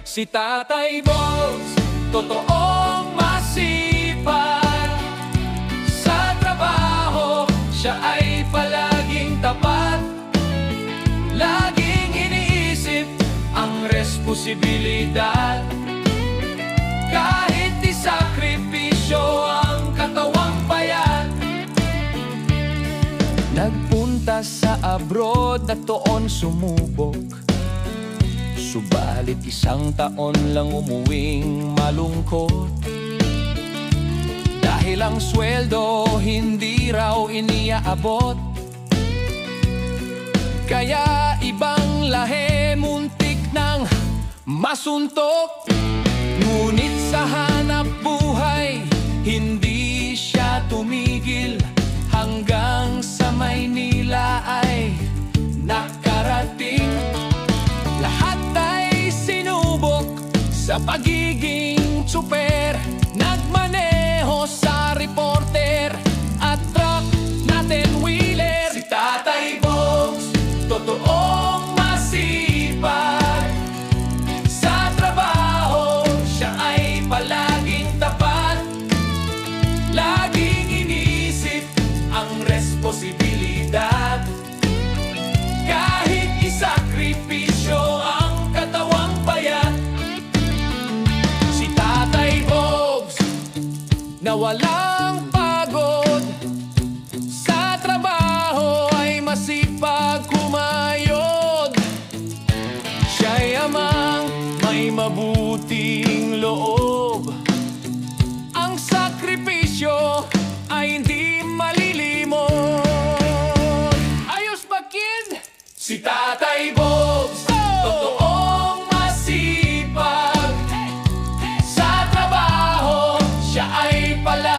Si Tatay Bogs, totoong masipag. Sa trabaho, siya ay palaging tapat. Laging iniisip ang responsibilidad. Kahit isakripisyo ang katawang payat. Nagpunta sa abroad at doon sumubok. Subalit 1 taon lang umuwing malungkot. Dahil ang sweldo hindi raw iniaabot. Kaya ibang lahi muntik nang masuntok. Ngunit sa hanap buhay, hindi siya tumigil. Hanggang sa Maynila ay nakarating. Lahat ay sinubok sa pagiging tsuper. Nagmaneho sa reporter at truck natin wheeler. Si Tatay Bogs, totoong masipag. Sa trabaho, siya ay palaging tapat. Laging inisip ang responsibilidad. Kahit isakripisyo ang katawang payat. Si Tatay Bogs, na walang pagod. Sa trabaho ay masipag kumayod. Siya'y amang may mabuting loob. Ang sakripisyo ay hindi malilimot. Ayos ba, kid? Si Tatay Bogs